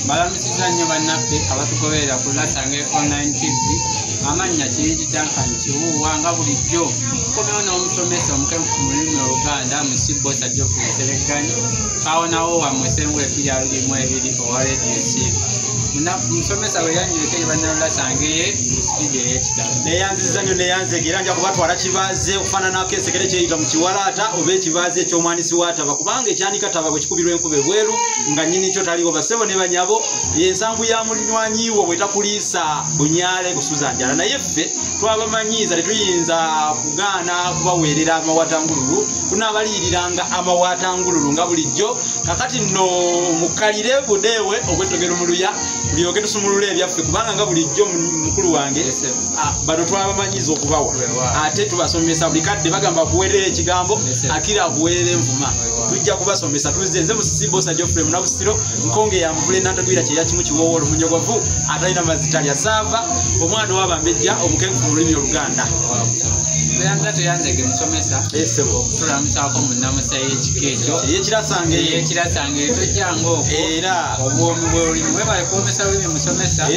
Balamisiza nnyo bannaffe abatugoberera ku Lasange Online TV. Amannya Kirungi Duncan Kiwuwa nga bulijjo tukomyewo n'omusomesa omukemufu mu lulimi Oluganda Musibbosa Geoffrey Seregganyi kawonawo wammwe Ssengule 2.2 owa Radio Simba. Musomesa we yanjireko bannalasange ye mu studio y'ekitabo. Neyanziza nnyo neyanzegera nja kubatwala kibaaze okufaananako ensekere kyeyita mu kiwalaata oba ekibaaze eky'omwanisi w'ataba kubanga ekyanika taba bwe kikubirwa enkuba ebweru nga nnyini kyo taliwo bassebo ne banyabo y'ensangu ya mulinywanyiwo bwetakuliisa bunyaale kusuza njala naye ffe twabamanyiiza tetuyinza kugaana kubaweerera amawatangululu tunaabaliyiriranga amawatangululu nga bulijjo kakati nno mukalire budeewe obwetogero mu luya tulyoke tusumulule ebyaffe kubanga nga bulijjo mukulu wange bano twabamanyiiza okubawa ate tubasomesa buli kadde bagamba kuweerera ekigambo akira akuweerera envuma tujja kubasomesa tuzze nze Musibbosa Geoffrey Munabusiro nkonge ya mvule nantagwira kye yakimu kiwoowolo munyogovu atalina mazita lya saava omwana w'abambejja omukenkufu mu lulimi Oluganda. Tuyanzege musomesa okutulamusaako mu nnamusa y'ekika ekyo y'ekirasange tojjanga okwo era obwomi bw'olulimi webale kwomesa lulimi musomesa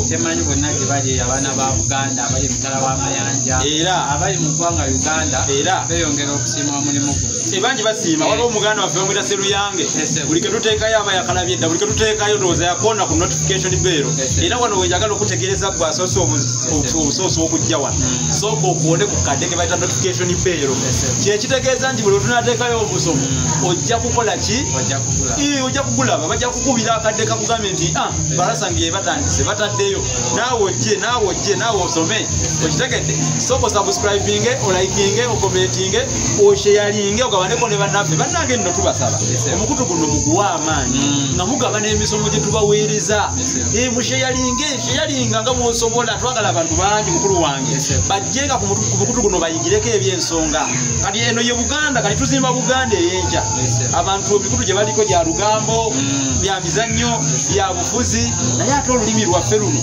temanyi bonna gye bali abaana ba Buganda abali mutala w'amayanja era abali mu ggwanga Uganda era beeyongera okusiima omulimu guno bangi basiima waliwo omuganda waffe bamwita Seruyange buli ke tuteekayo aba yakalabye edda buli ke tuteekayo ndowooza yakoona ku notification bell era wano wenjagala okutegeereza gwe asoose obusoose okujja wano sooka okuwone ku kadde ke bayita notification bell kyekitegeeza nti buli otunateekayo obusomo ojja kukola ki ojja kugulaba bajja kukubira akadde kakugambe nti Balasange batandise bataddeyo naawe ojje naawe osome okitegedde sooka osubscribinge olikinge okomentinge osharinge ogabaneko ne bannange nno tubasaba omukutu guno muguwa amaanyi nga mugaba n'emisomo gye tubaweereza mushayalinga nga mwosobola twagala abantu bangi mukulu wange bajjenga ku mukutu guno bayigireko ebyensonga kati eno ye Buganda kati tuzimba Buganda ey'enkya abantu emikutu gye baliko gya lugambo bya mizannyo bya bufuzi naye ate olulimi lwaffe luno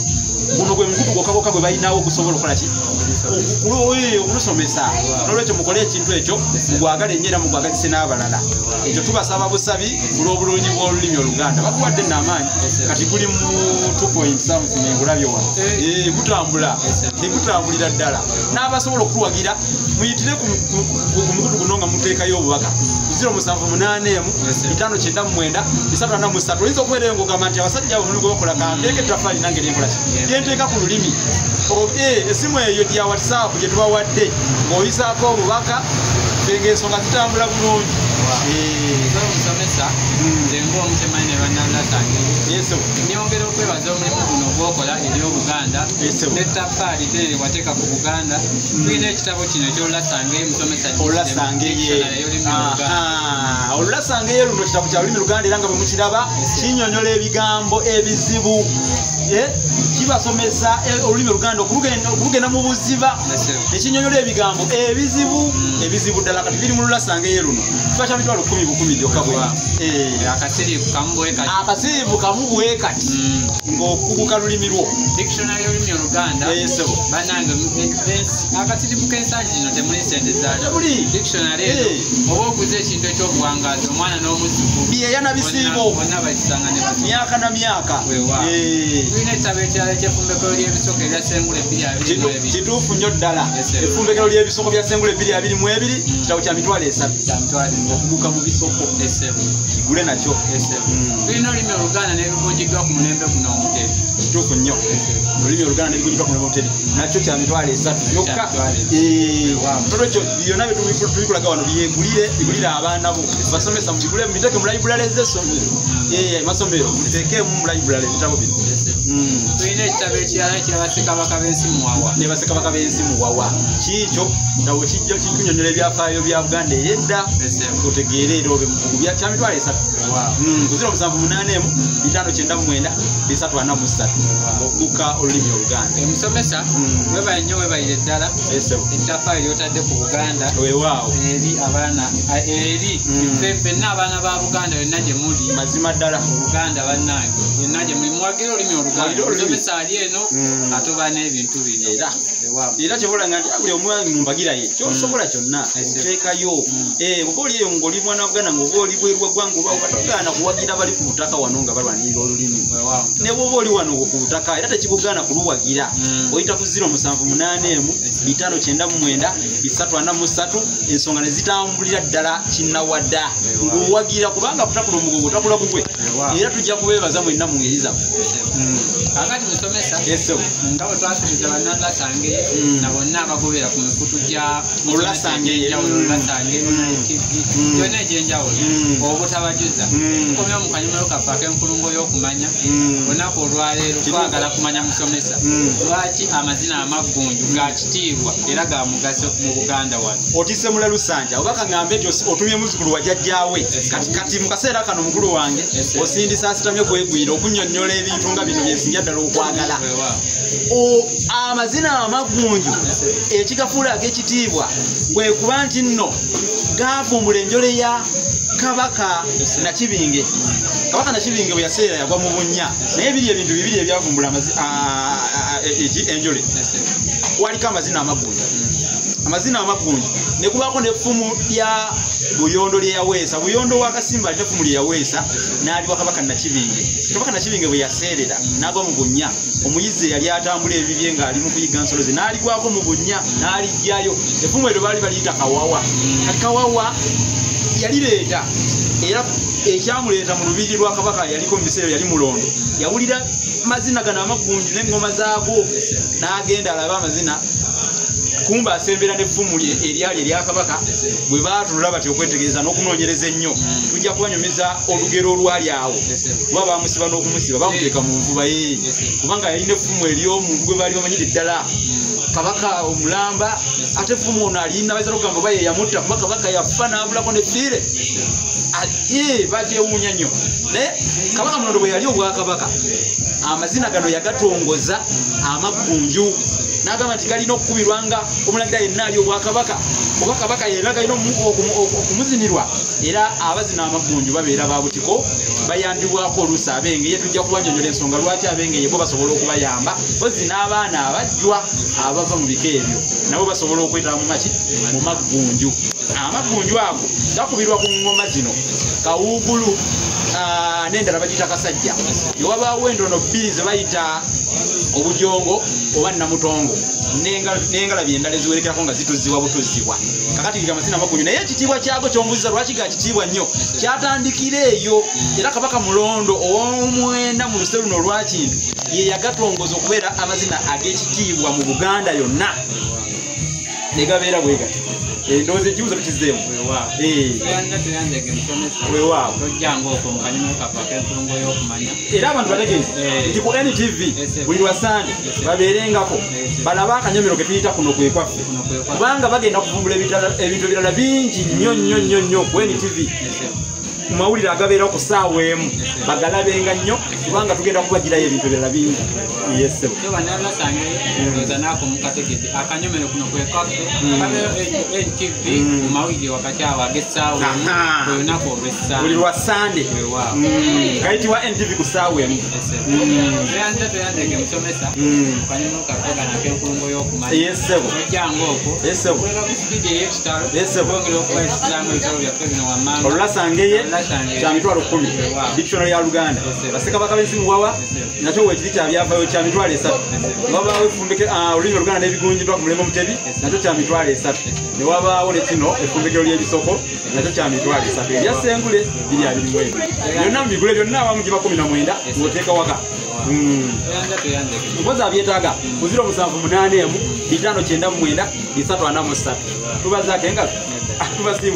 guno gwe mukutu gwokka gwe balinawo okusobola okukola ki okulusomesa n'olwekyo mukole ekintu ekyo mugwagala ennyo era mugwagazise n'abalala ekyo tubasaba busabi olw'obulungi bw'olulimi Oluganda bakuwadde n'amaanyi kati guli mu 2.something engulabye wano gutambulira ddala n'abasobola okutuwagira muyitire ku mukutu guno nga muteekayo obubaka 0784599 oyinza okubeerayo ng'ogamba nti abasajja abo mulimu gwe bakola kanteeka ettafaali nange lyenkola ki lyenteeka ku lulimi esimu eyo ya WhatsApp gye tubawadde ng'oyisaako obubaka fenga ensonga zitambula bulungi musomesa nze ng'omutemanyi ne bannalasange nyongera okwebaza omulimu guno ogwokola eri Obuganda n'ettafaali ddene wateeka ku Buganda tulina ekitabo kino eky'Olulasange musomesa Olulasange ye luno kitabo kya lulimi Luganda era nga bwe mukiraba kinnyonnyola ebigambo ebizibu kibasomesa olulimi Oluganda okulugenda mu buziba ekinnyonnyola ebigambo ebizibu ddala kati biri mu Lulasange ye luno kiba kya mitwalo 10 gyokka bwe akasiriivu kamu bwe kati ng'okubuka lulimi lwo dictionary y'olulimi Oluganda bannange akasiriivu k'ensangi zino temuli ssente zaalyo dictionary eno oba oguze ekintu ekyobuwangaazi omwana n'omuzzukulu byeyana bisiibo bonna bakisanga ne myaka na myaka tulina ettabo ekirala eky'effumbekero ly'ebisoko ebya Ssengule 2.2 kituufu nnyo ddala effumbekero ly'ebisoko bya Ssengule 2.2 kitabo kya mitwalo 3 okubuka mu bisoko kigule nakyo tulina olulimi Oluganda n'ebigunjiddwa ku mulembe guno omuteri kituufu nnyo olulimi Oluganda n'ebigunjiddwa ku mulembe omuteri nakyo kya mitwalo 3 yokka olwekyo byonna tubikulaga wano bigulire abaana bo basomesa mubigule mubiteeke mu library z'essomero amasomero mubiteekemu mu library ebitabo bino tulina ekitabo ekirala ekyabasekabaka b'ensi muwawa ne basekabaka b'ensi muwawa kiikyo nawe kijja kinyonnyola ebyafaayo bya Buganda ey'edda otegeere era obe kya mitwalo 3 ku 0785599 343 okuka olulimi Oluganda. Musomesa weba nnyo webayire ddala ettaffaali ly'otadde ku Buganda weewaawo eri abaana eri ffenna abaana ba Buganda yonna gye muli mazima ddala Buganda bannange yonna gye muli muwagira olulimi Oluganda omusomesa ali eno atoba n'ebintu bino era kyebolanga nti buli omwami mumbagira ye kyosobola kyonna oteekayo bwoba oli eyo ng'oli mwana wa Buganda ng'oba oli bweru wa ggwanga oba batogaana kuwagira bali ku butaka wano nga balwanirira olulimi ne bwoba oli wano ku butaka era tekikugaana kuluwagira oyita ku 0785599 ensonga ne zitambulira ddala kinnawadda ng'owagira kubanga butakula omugogo otakula bugwe era tujja kubeebaza mwenna mu ngeri zaffe. Kakati musomesa nga bwe twasuubiza bannalasange na bonna abagobera ku mikutu gya Olulasange yonna egy'enjawulo obutabajuza tukomyewo mu kanyomero kaffe ak'enkulungo y'okumanya olunaku olwaleero twagala kumanya musomesa lwaki amazina amaggunju ga kitiibwa era ga mugaso mu Buganda wano. Otise mula Lusanja oba kaŋŋambe nti otumye muzzukulu wa jjajjaawe kati mu kaseera kano mukulu wange osindisa asitamye kwegwira okunnyonnyola ebintu nga bino byensinja ddala okwagala amazina amaggunju ekigafuula ag'ekitiibwa bwe kuba nti nno gaavumbula enjole ya Kabaka Nakibinge. Kabaka Nakibinge bwe yaseera yagwa mu bunnya naye ebiri ebintu bibiri ebyavumbula enjole waliko amazina amaggunju ne kubaako n'effumu lya Buyondo lye yaweesa Buyondo wa Kasimba alina effumu lye yaweesa n'aliwa Kabaka Nakibinge. Kabaka Nakibinge bwe yaseerera n'agwa mu bunnya omuyizi yali atambula ebibye ng'ali mu kuyiga nsolo ze n'aligwako mu bunnya n'alijjayo effumu eryo baali baliyita Kawawa. Kawawa yalireeta era ekyamuleeta mu lubiri lwa Kabaka yaliko mu biseera yali Mulondo yawulira mazina gano amaggunju n'eŋŋoma zaago n'agenda alaba amazina kumba asembera n'effumu eryali erya Kabaka bwe baatulula bati okwetegereza n'okunoonyereza ennyo tujja kubanyumiza olugero olwali awo kuba bamusiba n'okumusiba bamuteeka mu nvuba ye kubanga yalina effumu ery'omuntu gwe baali bamanyire ddala Kabaka omulamba ate effumu ono alina bayinza n'okugamba oba ye yamutta kuba Kabaka yafa n'abulako n'effiire bagyewuunya nnyo naye Kabaka Mulondo bwe yali obwakabaka amazina gano yagatongoza amaggunju n'agamba nti galina okukubirwa nga omulangira yenna ali obwakabaka oba Kabaka yenna galina okumuzinirwa era abazina amaggunju babeera ba butiko bayambibwako oluusi abengeye tujja kubanyonyola ensonga lwaki abengeye bo basobola okubayamba bozi n'abaana abajjwa abava mu bika ebyo nabo basobola okwetaba mu maki mu maggunju. Amaggunju ago gakubirwa ku ngoma zino Kawuugulu n'endala bagiyita Kasajja ewabaawo entono bbiri ze bayita Obujongo oba Namutongo n'engalabi endala eziwerekerako nga zituzibwa butuzibwa. Kakati giga amazina amaggunju naye ekitiibwa kyago ky'ombuuziza lwaki ga kitiibwa nnyo kyatandikira eyo era Kabaka Mulondo ow'omwenda mu luse luno olwakintu ye yagatongoza okubeera amazina ag'ekitiibwa mu Buganda yonna ne gabeera bwe gati. Ndowooza ekibuuzo tukizeemu weewaawo era abantu bategeeze nti ku NTV buli lwasande babeerengako balabe akanyomero ke tuyita kuno kwe kwaffe kubanga bagenda kuvumbula ebintu ebirala bingi nnyo nnyo nnyo nnyo ku NTV ku mawulire agabeerawo ku ssaawa emu bagalabenga nnyo kubanga tugenda kubagirayo ebintu ebirala bingi. Yesebo akanyomero kuno kwe kwaffe NTV mu mawulire wakati awo ag'essaawa emu olunaku olw'essaawa buli lwa sande gayitibwa NTV ku ssaawa emu. Tuyandege musomesa akanyomero kaffe gano ak'enkulungo y'okumanya Yesebo ojjanga okwo oleka ku sipidi ey'ekitalo twongera okubayisizaamu ebitalo byaffe bino wammanga Olulasangeye kya mitwalo 10 dictionary ya Luganda Bassekabaka b'ensi muwawa nakyo weekiri kya byafaayo kya mitwalo 3 wabaawo effumbekero olulimi Oluganda n'ebigunjibwa ku mulembe Mutebi nakyo kya mitwalo 3 ne wabaawo ne kino effumbekero ly'ebisoko nakyo kya mitwalo 3 ebya Ssengule biri 21 byonna mu bigule byonna awamu giba 19 ng'oteeka waka mpozi abyetaaga ku 078 599 343 tubazaako engalo tubasiimu.